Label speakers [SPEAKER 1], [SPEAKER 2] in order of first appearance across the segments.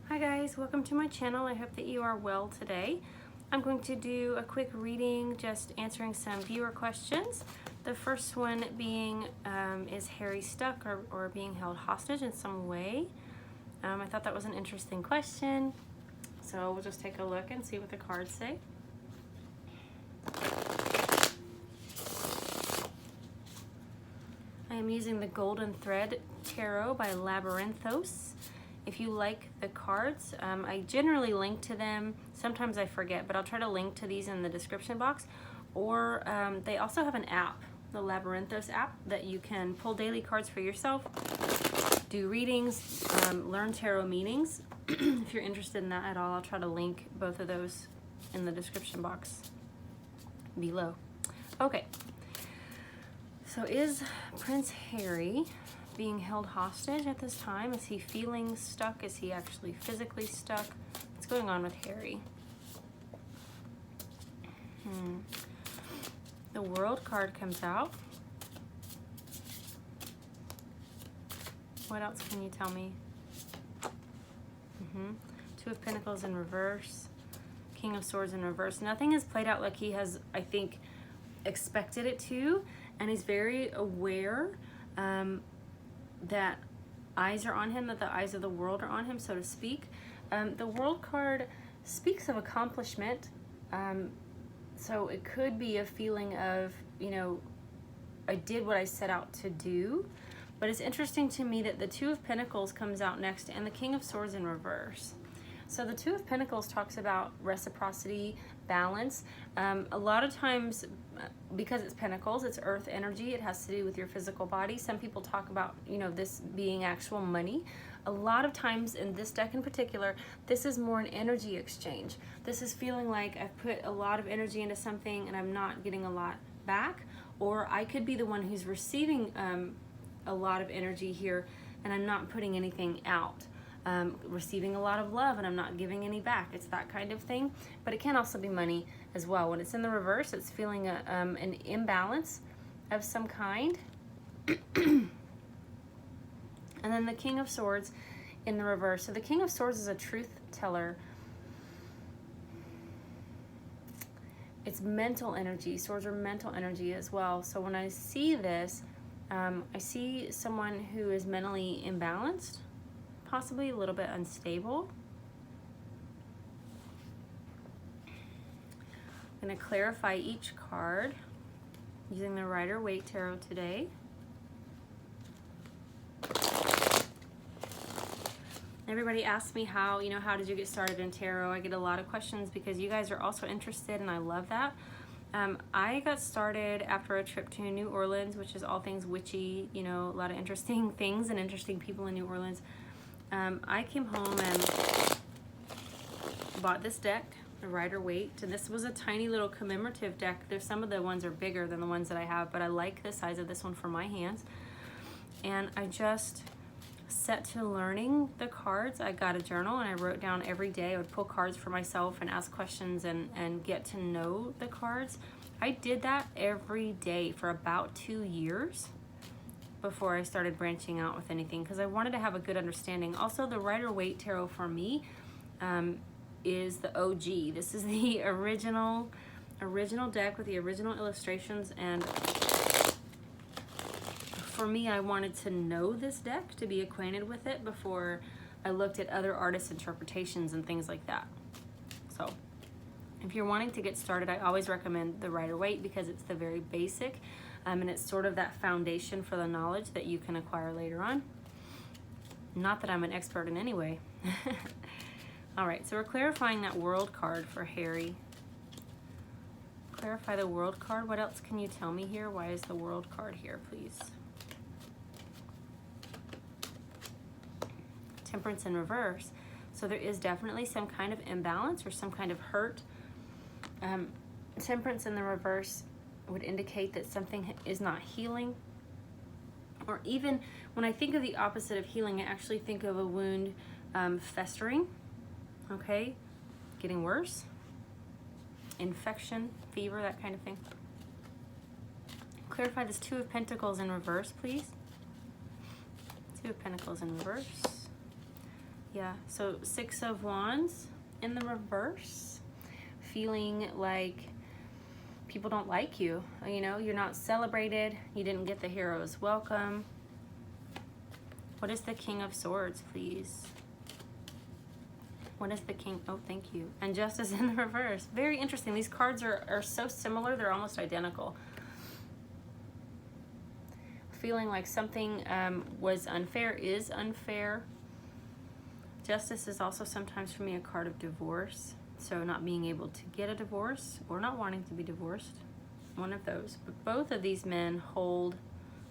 [SPEAKER 1] Hi guys, welcome to my channel. I hope that you are well today. I'm going to do a quick reading, just answering some viewer questions. The first one being, is Harry stuck or being held hostage in some way? I thought that was an interesting question. So we'll just take a look and see what the cards say. I am using the Golden Thread Tarot by Labyrinthos. If you like the cards, I generally link to them. Sometimes I forget, but I'll try to link to these in the description box. Or they also have an app, the Labyrinthos app, that you can pull daily cards for yourself, do readings, learn tarot meanings. If you're interested in that at all, I'll try to link both of those in the description box below. Okay, so is Prince Harry being held hostage at this time? Is he feeling stuck? Is he actually physically stuck? What's going on with Harry? The World card comes out. What else can you tell me? Two of Pentacles in reverse. King of Swords in reverse. Nothing has played out like he has, I think, expected it to, and he's very aware that eyes are on him, that the eyes of the world are on him, so to speak. The World card speaks of accomplishment, so it could be a feeling of, you know, I did what I set out to do. But it's interesting to me that the Two of Pentacles comes out next and the King of Swords in reverse. So the Two of Pentacles talks about reciprocity, balance. A lot of times, because it's Pentacles, it's earth energy, it has to do with your physical body. Some people talk about, you know, this being actual money. A lot of times in this deck in particular, this is more an energy exchange. This is feeling like I've put a lot of energy into something and I'm not getting a lot back. Or I could be the one who's receiving a lot of energy here and I'm not putting anything out. Receiving a lot of love and I'm not giving any back. It's that kind of thing, but it can also be money as well. When it's in the reverse, it's feeling an imbalance of some kind. And then the King of Swords in the reverse. So the King of Swords is a truth teller. It's mental energy. Swords are mental energy as well. So when I see this, I see someone who is mentally imbalanced, possibly a little bit unstable. I'm going to clarify each card using the Rider-Waite Tarot today. Everybody asks me how did you get started in tarot? I get a lot of questions because you guys are also interested and I love that. I got started after a trip to New Orleans, which is all things witchy, you know, a lot of interesting things and interesting people in New Orleans. I came home and bought this deck, the Rider-Waite, and this was a tiny little commemorative deck. There's some of the ones are bigger than the ones that I have, but I like the size of this one for my hands. And I just set to learning the cards. I got a journal and I wrote down every day. I would pull cards for myself and ask questions and get to know the cards. I did that every day for about 2 years before I started branching out with anything because I wanted to have a good understanding. Also, the Rider-Waite Tarot for me is the OG. This is the original deck with the original illustrations, and for me, I wanted to know this deck, to be acquainted with it before I looked at other artists' interpretations and things like that. So if you're wanting to get started, I always recommend the Rider-Waite because it's the very basic. And it's sort of that foundation for the knowledge that you can acquire later on. Not that I'm an expert in any way. All right, so we're clarifying that World card for Harry. Clarify the World card. What else can you tell me here? Why is the World card here, please? Temperance in reverse. So there is definitely some kind of imbalance or some kind of hurt. Temperance in the reverse would indicate that something is not healing. Or even when I think of the opposite of healing, I actually think of a wound festering, okay? Getting worse. Infection, fever, that kind of thing. Clarify this Two of Pentacles in reverse, please. Two of Pentacles in reverse. Yeah, so 6 of Wands in the reverse. Feeling like people don't like you. You know, you're not celebrated. You didn't get the hero's welcome. What is the King of Swords, please? What is the King? Oh, thank you. And Justice in the reverse. Very interesting. These cards are so similar. They're almost identical. Feeling like something was unfair, is unfair. Justice is also sometimes for me a card of divorce. So not being able to get a divorce or not wanting to be divorced. One of those. But both of these men hold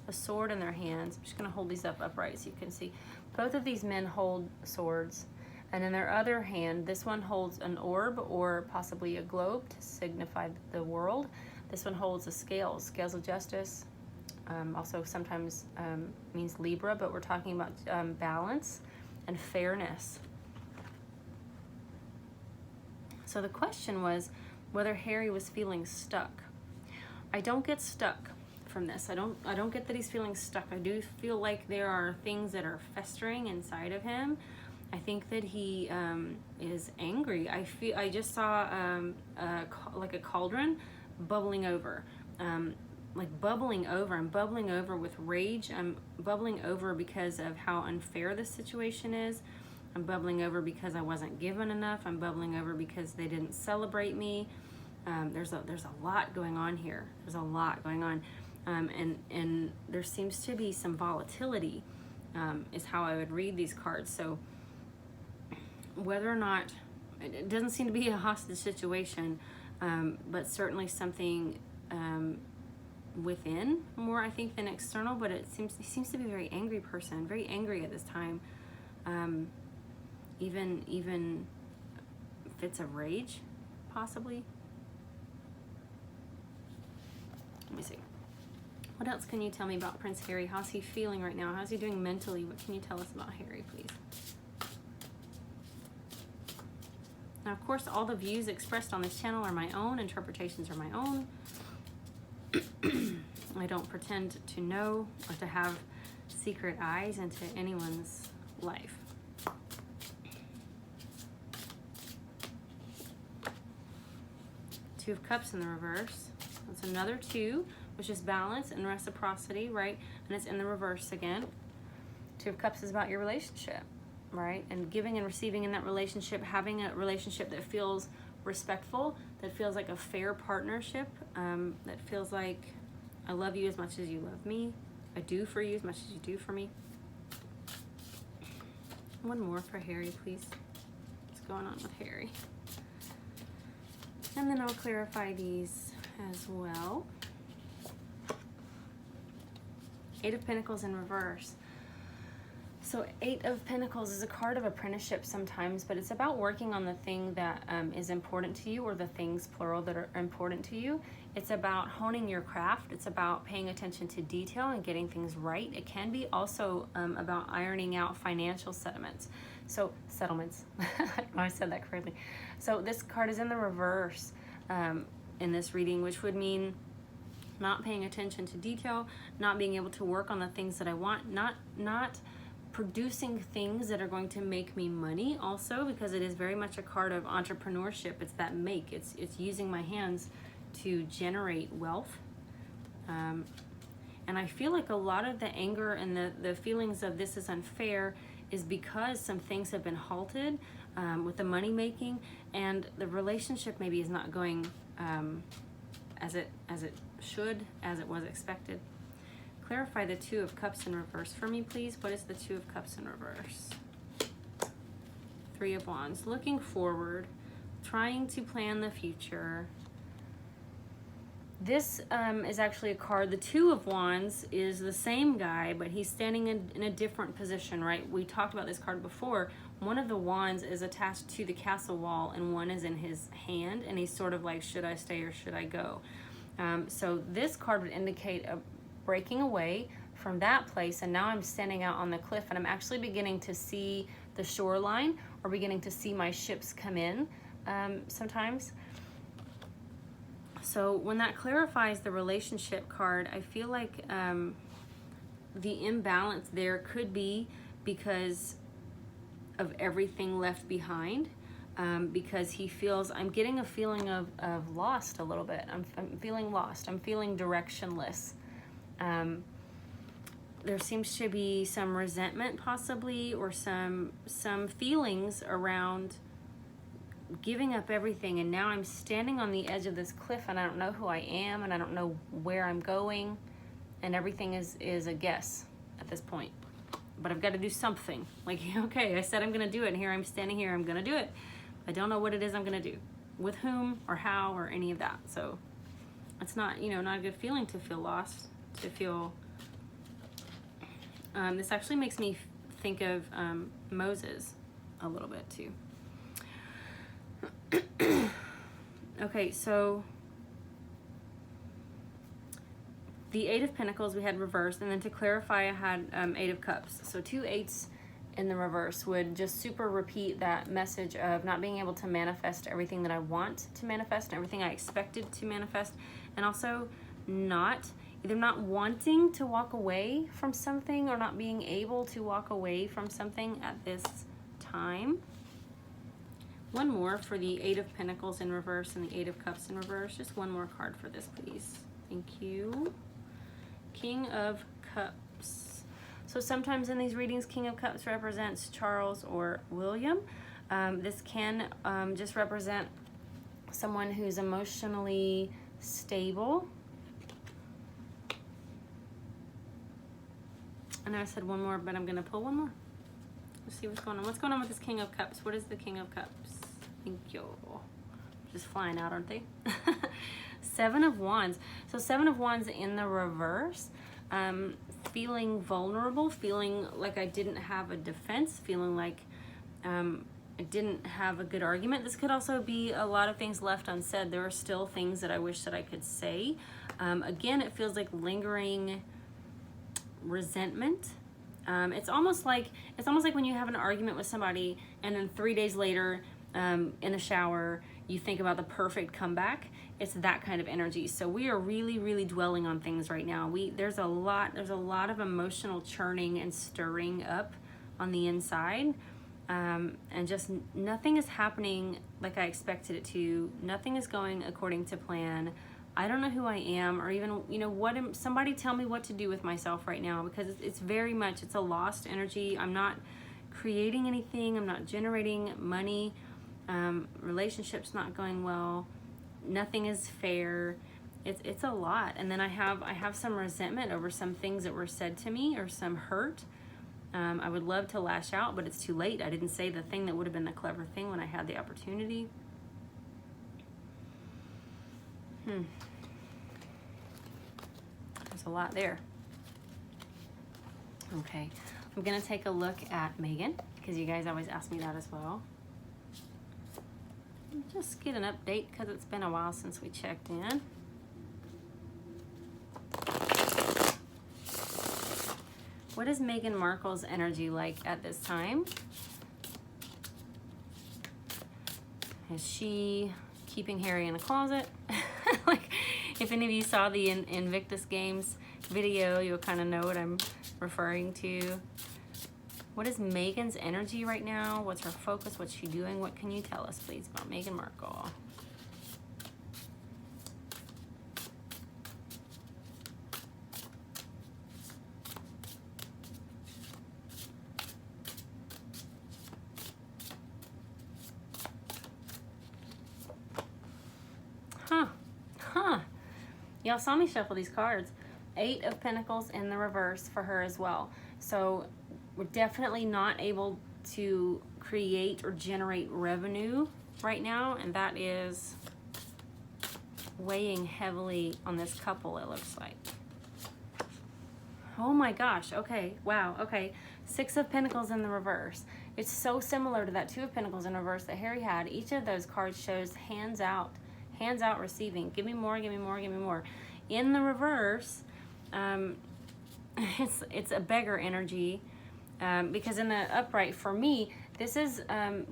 [SPEAKER 1] a sword in their hands. I'm just going to hold these up upright so you can see. Both of these men hold swords. And in their other hand, this one holds an orb or possibly a globe to signify the world. This one holds the scales, scales of justice. Also sometimes means Libra, but we're talking about balance and fairness. So the question was whether Harry was feeling stuck. I don't get stuck from this. I don't get that he's feeling stuck. I do feel like there are things that are festering inside of him. I think that he is angry. I just saw like a cauldron bubbling over. Like bubbling over. I'm bubbling over with rage. I'm bubbling over because of how unfair this situation is. I'm bubbling over because I wasn't given enough. I'm bubbling over because they didn't celebrate me. There's a lot going on here. There's a lot going on. And there seems to be some volatility is how I would read these cards. So whether or not, it doesn't seem to be a hostage situation, but certainly something within more, I think, than external. But he seems to be a very angry person, very angry at this time. Even fits of rage, possibly. Let me see. What else can you tell me about Prince Harry? How's he feeling right now? How's he doing mentally? What can you tell us about Harry, please? Now, of course, all the views expressed on this channel are my own. Interpretations are my own. I don't pretend to know or to have secret eyes into anyone's life. Two of Cups in the reverse. That's another 2, which is balance and reciprocity, right? And it's in the reverse again. Two of Cups is about your relationship, right? And giving and receiving in that relationship, having a relationship that feels respectful, that feels like a fair partnership, that feels like I love you as much as you love me. I do for you as much as you do for me. One more for Harry, please. What's going on with Harry? And then I'll clarify these as well. 8 of Pentacles in reverse. So 8 of Pentacles is a card of apprenticeship sometimes, but it's about working on the thing that is important to you, or the things, plural, that are important to you. It's about honing your craft. It's about paying attention to detail and getting things right. It can be also about ironing out financial settlements. So settlements, I said that correctly. So this card is in the reverse in this reading, which would mean not paying attention to detail, not being able to work on the things that I want, not producing things that are going to make me money also, because it is very much a card of entrepreneurship. It's that make. It's using my hands to generate wealth. And I feel like a lot of the anger and the feelings of this is unfair is because some things have been halted with the money making, and the relationship maybe is not going as it should, as it was expected. Clarify the 2 of Cups in reverse for me, please. What is the 2 of Cups in reverse? 3 of Wands. Looking forward, trying to plan the future. This is actually a card. The 2 of Wands is the same guy, but he's standing in a different position, right? We talked about this card before. One of the wands is attached to the castle wall, and one is in his hand, and he's sort of like, should I stay or should I go? So this card would indicate a breaking away from that place, and now I'm standing out on the cliff, and I'm actually beginning to see the shoreline, or beginning to see my ships come in sometimes. So when that clarifies the relationship card, I feel like the imbalance there could be because of everything left behind, because he feels, I'm getting a feeling of lost a little bit. I'm feeling lost. I'm feeling directionless. There seems to be some resentment possibly, or some feelings around giving up everything, and now I'm standing on the edge of this cliff and I don't know who I am, and I don't know where I'm going, and everything is a guess at this point. But I've got to do something. Like, okay, I said I'm gonna do it, and here I'm standing here, I'm gonna do it. I don't know what it is I'm gonna do, with whom or how or any of that. So it's not, you know, not a good feeling to feel lost, to feel, this actually makes me think of Moses a little bit too. Okay, so the Eight of Pentacles we had reversed, and then to clarify I had Eight of Cups. So 2 8s in the reverse would just super repeat that message of not being able to manifest everything that I want to manifest and everything I expected to manifest, and also either not wanting to walk away from something or not being able to walk away from something at this time. One more for the Eight of Pentacles in reverse and the Eight of Cups in reverse. Just one more card for this, please. Thank you. King of Cups. So sometimes in these readings, King of Cups represents Charles or William. This can just represent someone who's emotionally stable. I know I said one more, but I'm going to pull one more. Let's see what's going on. What's going on with this King of Cups? What is the King of Cups? Thank you. Just flying out, aren't they? Seven of Wands. So 7 of Wands in the reverse. Feeling vulnerable, feeling like I didn't have a defense, feeling like I didn't have a good argument. This could also be a lot of things left unsaid. There are still things that I wish that I could say. Again, it feels like lingering resentment. It's almost like when you have an argument with somebody and then 3 days later in the shower you think about the perfect comeback. It's that kind of energy. So we are really, really dwelling on things right now. There's a lot of emotional churning and stirring up on the inside, and just nothing is happening like I expected it to. Nothing is going according to plan. I don't know who I am, or even, you know, somebody tell me what to do with myself right now, because it's very much, it's a lost energy. I'm not creating anything. I'm not generating money. Relationships not going well. Nothing is fair. It's a lot. And then I have some resentment over some things that were said to me, or some hurt. I would love to lash out, but it's too late. I didn't say the thing that would have been the clever thing when I had the opportunity. There's a lot there. Okay, I'm gonna take a look at Meghan, because you guys always ask me that as well. Just get an update, because it's been a while since we checked in. What is Meghan Markle's energy like at this time? Is she keeping Harry in a closet? Like, if any of you saw the Invictus Games video, you'll kind of know what I'm referring to. What is Meghan's energy right now? What's her focus? What's she doing? What can you tell us, please, about Meghan Markle? Y'all saw me shuffle these cards. 8 of Pentacles in the reverse for her as well. So we're definitely not able to create or generate revenue right now, and that is weighing heavily on this couple, it looks like. Oh my gosh, okay, wow, okay. 6 of Pentacles in the reverse. It's so similar to that 2 of Pentacles in reverse that Harry had. Each of those cards shows hands out receiving. Give me more, give me more, give me more. In the reverse, it's a beggar energy, because in the upright, for me, this is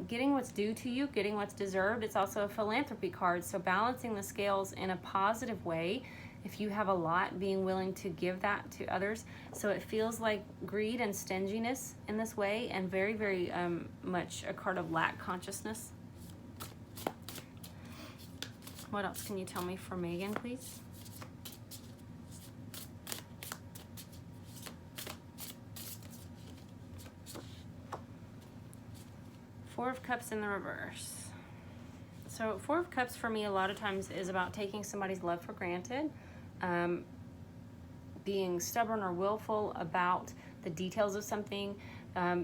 [SPEAKER 1] getting what's due to you, getting what's deserved. It's also a philanthropy card, so balancing the scales in a positive way If you have a lot, being willing to give that to others. So it feels like greed and stinginess in this way, and very, very much a card of lack consciousness. What else can you tell me for Meghan, please? Four of Cups in the reverse. So Four of Cups for me a lot of times is about taking somebody's love for granted, being stubborn or willful about the details of something.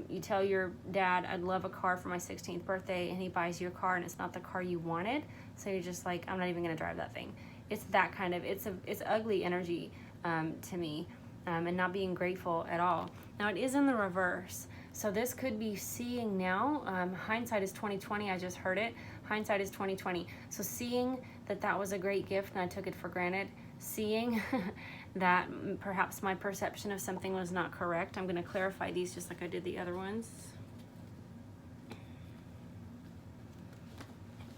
[SPEAKER 1] You tell your dad, I'd love a car for my 16th birthday, and he buys you a car and it's not the car you wanted. So you're just like, I'm not even gonna drive that thing. It's that kind of, it's ugly energy to me, and not being grateful at all. Now it is in the reverse. So this could be seeing now, hindsight is 20/20, I just heard it. Hindsight is 20/20. So seeing that that was a great gift and I took it for granted, seeing that perhaps my perception of something was not correct. I'm gonna clarify these just like I did the other ones.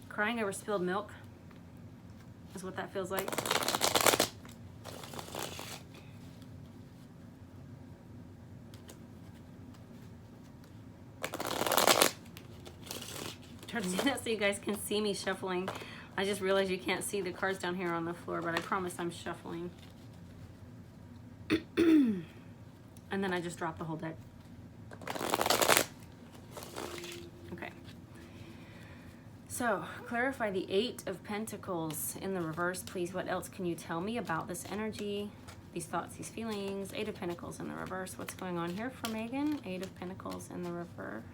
[SPEAKER 1] Crying over spilled milk is what that feels like. Try to do that so you guys can see me shuffling. I just realized you can't see the cards down here on the floor, but I promise I'm shuffling. And then I just dropped the whole deck. Okay. So, clarify the Eight of Pentacles in the reverse, please. What else can you tell me about this energy, these thoughts, these feelings? Eight of Pentacles in the reverse. What's going on here for Meghan? Eight of Pentacles in the reverse.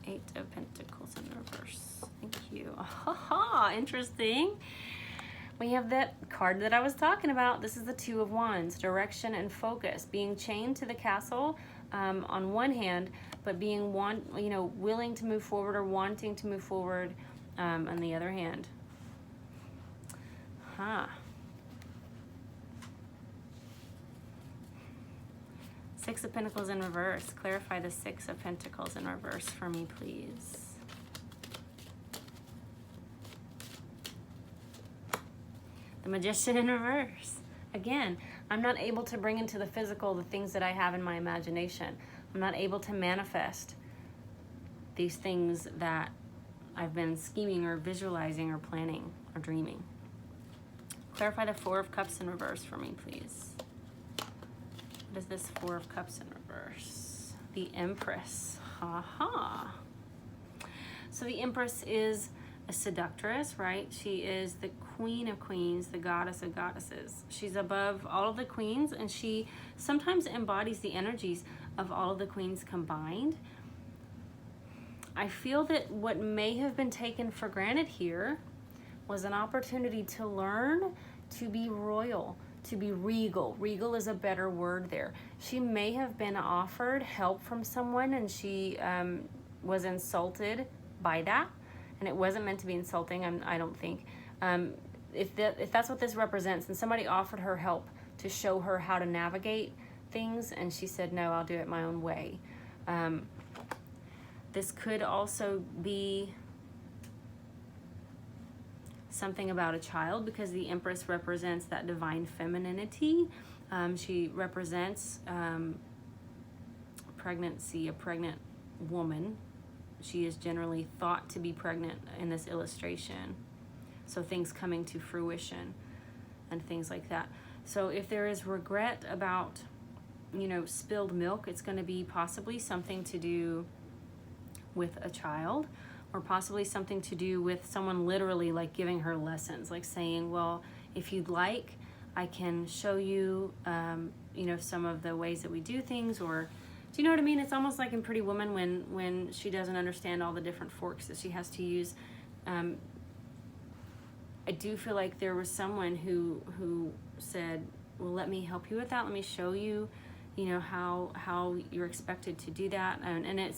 [SPEAKER 1] Eight of Pentacles in the reverse. Thank you. Aha, interesting. We have that card that I was talking about. This is the Two of Wands, direction and focus. Being chained to the castle on one hand, but being willing to move forward or wanting to move forward on the other hand. Huh. Six of Pentacles in reverse. Clarify the Six of Pentacles in reverse for me, please. The Magician in reverse. Again, I'm not able to bring into the physical the things that I have in my imagination. I'm not able to manifest these things that I've been scheming or visualizing or planning or dreaming. Clarify the Four of Cups in reverse for me, please. What is this Four of Cups in reverse? The Empress. Ha. So the Empress is a seductress, right? She is the Queen of Queens, the Goddess of Goddesses. She's above all of the queens, and she sometimes embodies the energies of all of the queens combined. I feel that what may have been taken for granted here was an opportunity to learn to be royal, to be regal. Regal is a better word there. She may have been offered help from someone, and she was insulted by that. And it wasn't meant to be insulting, I don't think. If that's what this represents, and somebody offered her help to show her how to navigate things, and she said, no, I'll do it my own way. This could also be something about a child, because the Empress represents that divine femininity. She represents pregnancy, a pregnant woman. She is generally thought to be pregnant in this illustration. So things coming to fruition and things like that. So if there is regret about, spilled milk, it's going to be possibly something to do with a child, or possibly something to do with someone literally like giving her lessons, like saying, well, if you'd like, I can show you, some of the ways that we do things, or do you know what I mean? It's almost like in Pretty Woman when she doesn't understand all the different forks that she has to use. I do feel like there was someone who said, well, let me help you with that. Let me show you, how you're expected to do that. And it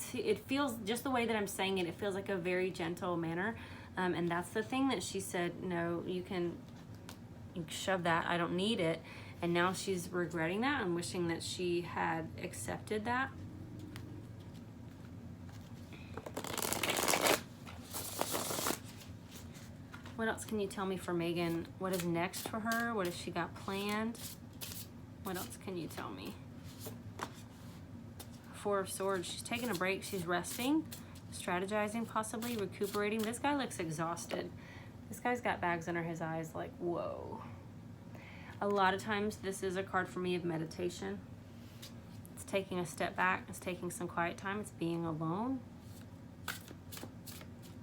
[SPEAKER 1] feels, just the way that I'm saying it, it feels like a very gentle manner. And that's the thing that she said, no, you can shove that. I don't need it. And now she's regretting that and wishing that she had accepted that. What else can you tell me for Meghan? What is next for her? What has she got planned? What else can you tell me? Four of Swords. She's taking a break. She's resting, strategizing, possibly recuperating. This guy looks exhausted. This guy's got bags under his eyes like, whoa. A lot of times this is a card for me of meditation. It's taking a step back. It's taking some quiet time. It's being alone.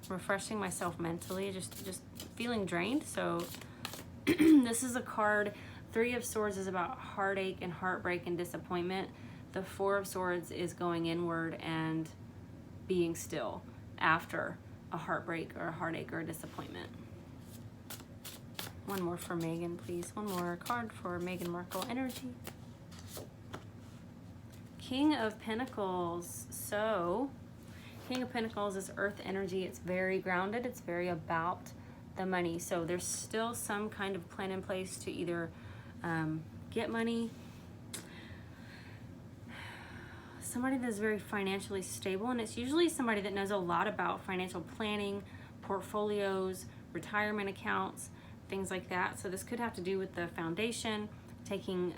[SPEAKER 1] Refreshing myself mentally, just feeling drained. So this is a card. Three of Swords is about heartache and heartbreak and disappointment. The Four of Swords is going inward and being still after a heartbreak or a heartache or a disappointment. One more for Meghan, please. One more card for Meghan Markle energy. King of Pentacles. So King of Pentacles is earth energy. It's very grounded. It's very about the money. So there's still some kind of plan in place to either get money. Somebody that's very financially stable, and it's usually somebody that knows a lot about financial planning, portfolios, retirement accounts, things like that. So this could have to do with the foundation, taking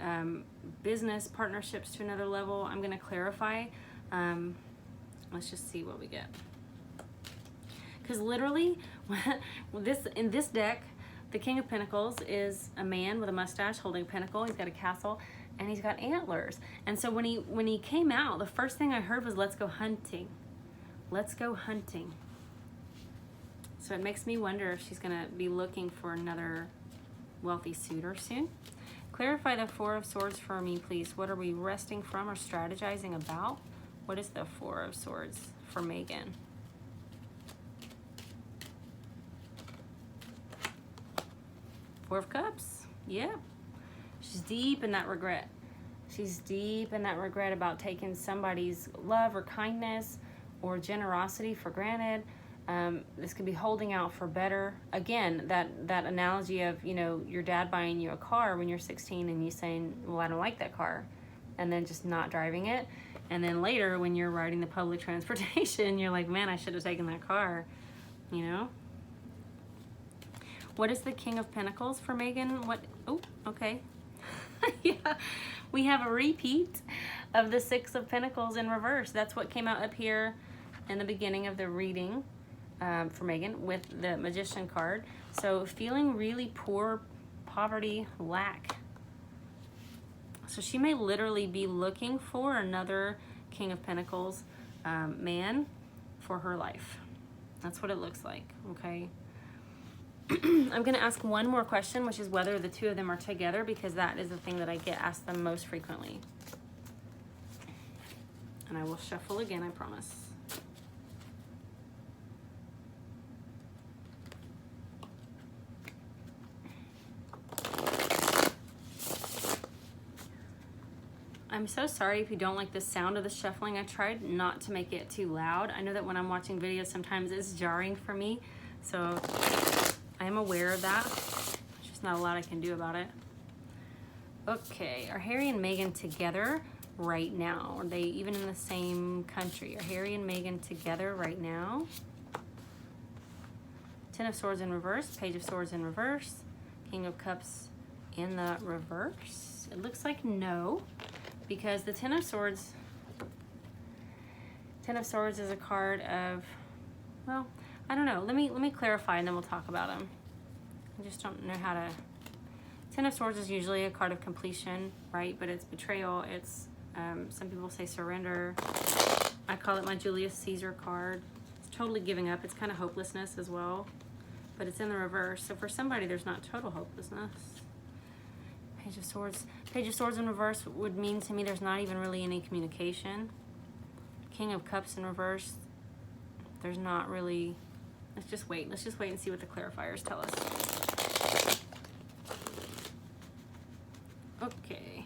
[SPEAKER 1] business partnerships to another level. I'm going to clarify. Let's just see what we get. Because literally, in this deck, the King of Pentacles is a man with a mustache holding a pentacle. He's got a castle, and he's got antlers. And so when he came out, the first thing I heard was, let's go hunting. Let's go hunting. So it makes me wonder if she's going to be looking for another wealthy suitor soon. Clarify the Four of Swords for me, please. What are we resting from or strategizing about? What is the Four of Swords for Meghan? Four of Cups. Yeah. She's deep in that regret. She's deep in that regret about taking somebody's love or kindness or generosity for granted. This could be holding out for better. Again, that analogy of, you know, your dad buying you a car when you're 16 and you saying, well, I don't like that car, and then just not driving it. And then later when you're riding the public transportation, you're like, man, I should have taken that car, you know? What is the King of Pentacles for Meghan? What? Oh, okay. Yeah, we have a repeat of the Six of Pentacles in reverse. That's what came out up here in the beginning of the reading for Meghan with the Magician card. So feeling really poor, poverty, lack. So she may literally be looking for another King of Pentacles man for her life. That's what it looks like, okay? I'm going to ask one more question, which is whether the two of them are together, because that is the thing that I get asked the most frequently. And I will shuffle again, I promise. I'm so sorry if you don't like the sound of the shuffling. I tried not to make it too loud. I know that when I'm watching videos, sometimes it's jarring for me. So I am aware of that. There's just not a lot I can do about it. Okay, are Harry and Meghan together right now? Are they even in the same country? Are Harry and Meghan together right now? Ten of Swords in reverse, Page of Swords in reverse, King of Cups in the reverse. It looks like no, because the Ten of Swords is a card of, well, I don't know. Let me clarify and then we'll talk about them. I just don't know how to. Ten of Swords is usually a card of completion, right? But it's betrayal. It's, some people say surrender. I call it my Julius Caesar card. It's totally giving up. It's kind of hopelessness as well. But it's in the reverse. So for somebody, there's not total hopelessness. Page of Swords. Page of Swords in reverse would mean to me there's not even really any communication. King of Cups in reverse. There's not really. Let's just wait. Let's just wait and see what the clarifiers tell us. Okay.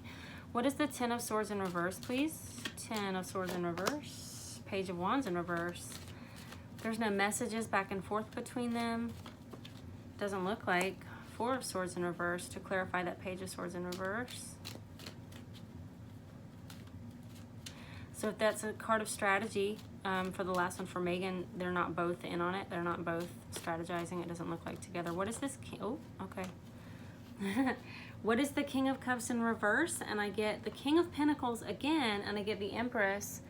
[SPEAKER 1] What is the Ten of Swords in reverse, please? Ten of Swords in reverse. Page of Wands in reverse. There's no messages back and forth between them. Doesn't look like. Four of Swords in reverse to clarify that Page of Swords in reverse. So if that's a card of strategy, for the last one for Meghan. They're not both in on it. They're not both strategizing. It doesn't look like together. What is this? Oh, okay. What is the King of Cups in reverse? And I get the King of Pentacles again, and I get the Empress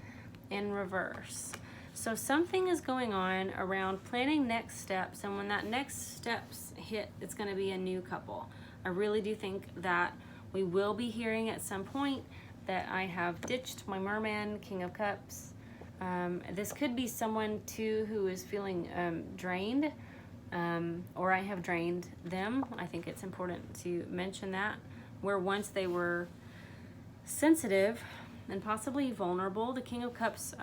[SPEAKER 1] in reverse. So something is going on around planning next steps, and when that next steps hit, it's going to be a new couple. I really do think that we will be hearing at some point that I have ditched my merman, King of Cups. This could be someone too who is feeling drained, or I have drained them. I think it's important to mention that, where once they were sensitive and possibly vulnerable. The King of Cups,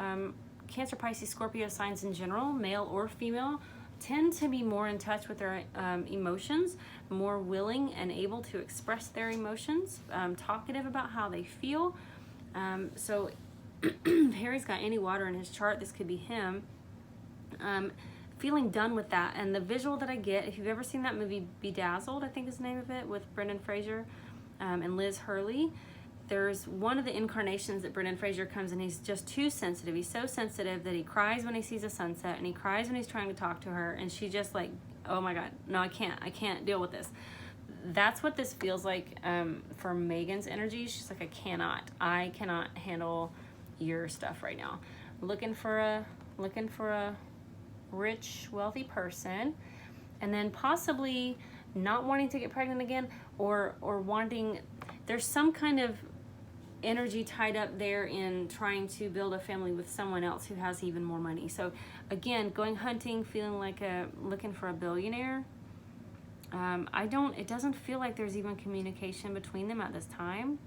[SPEAKER 1] Cancer, Pisces, Scorpio signs in general, male or female, tend to be more in touch with their emotions, more willing and able to express their emotions, talkative about how they feel. So if Harry's got any water in his chart, this could be him. Feeling done with that. And the visual that I get, if you've ever seen that movie Bedazzled, I think is the name of it, with Brendan Fraser and Liz Hurley, there's one of the incarnations that Brendan Fraser comes and he's just too sensitive. He's so sensitive that he cries when he sees a sunset, and he cries when he's trying to talk to her, and she just like, oh my God, no, I can't deal with this. That's what this feels like for Meghan's energy. She's like, I cannot handle your stuff right now. Looking for a rich, wealthy person, and then possibly not wanting to get pregnant again, or wanting, there's some kind of energy tied up there in trying to build a family with someone else who has even more money. So again, going hunting, feeling like looking for a billionaire. It doesn't feel like there's even communication between them at this time.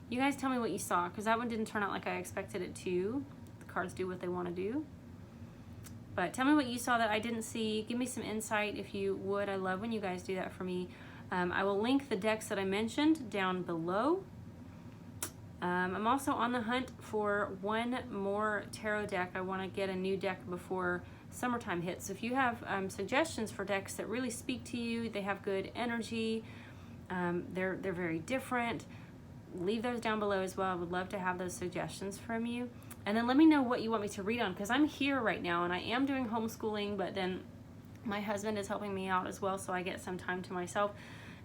[SPEAKER 1] You guys tell me what you saw, because that one didn't turn out like I expected it to. The cards do what they want to do. But tell me what you saw that I didn't see. Give me some insight if you would. I love when you guys do that for me. I will link the decks that I mentioned down below. I'm also on the hunt for one more tarot deck. I want to get a new deck before summertime hits. So if you have suggestions for decks that really speak to you, they have good energy, they're very different, leave those down below as well. I would love to have those suggestions from you. And then let me know what you want me to read on, because I'm here right now and I am doing homeschooling, but then my husband is helping me out as well, so I get some time to myself.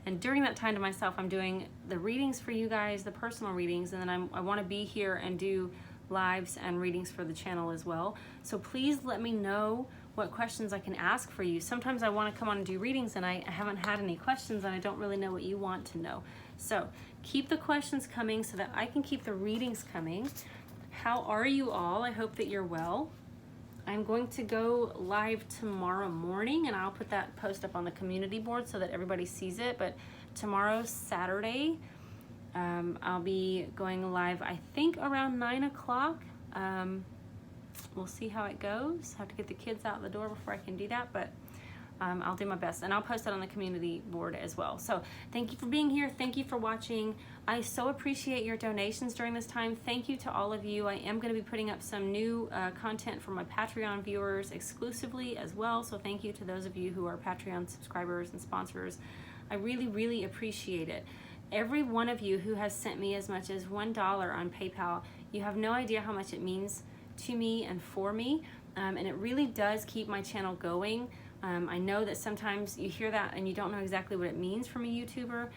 [SPEAKER 1] And during that time to myself, I'm doing the readings for you guys, the personal readings, and then I want to be here and do lives and readings for the channel as well. So please let me know what questions I can ask for you. Sometimes I want to come on and do readings and I haven't had any questions and I don't really know what you want to know. So keep the questions coming so that I can keep the readings coming. How are you all? I hope that you're well. I'm going to go live tomorrow morning, and I'll put that post up on the community board so that everybody sees it. But tomorrow, Saturday, I'll be going live, I think around 9 o'clock. We'll see how it goes. I have to get the kids out the door before I can do that, but I'll do my best, and I'll post it on the community board as well. So thank you for being here. Thank you for watching. I so appreciate your donations during this time. Thank you to all of you. I am going to be putting up some new content for my Patreon viewers exclusively as well. So thank you to those of you who are Patreon subscribers and sponsors. I really, really appreciate it. Every one of you who has sent me as much as $1 on PayPal, you have no idea how much it means to me and for me. And it really does keep my channel going. I know that sometimes you hear that and you don't know exactly what it means from a YouTuber,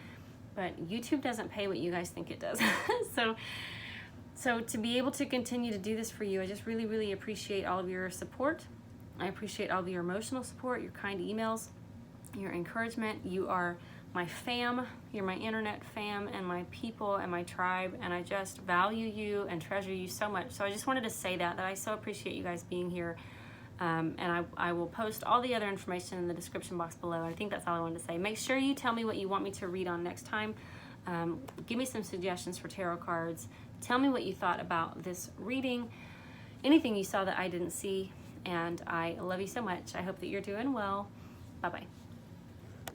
[SPEAKER 1] but YouTube doesn't pay what you guys think it does. So to be able to continue to do this for you, I just really, really appreciate all of your support. I appreciate all of your emotional support, your kind emails, your encouragement. You are my fam, you're my internet fam and my people and my tribe, and I just value you and treasure you so much. So I just wanted to say that I so appreciate you guys being here. And I will post all the other information in the description box below. I think that's all I wanted to say. Make sure you tell me what you want me to read on next time. Give me some suggestions for tarot cards. Tell me what you thought about this reading, anything you saw that I didn't see. And I love you so much. I hope that you're doing well. Bye-bye.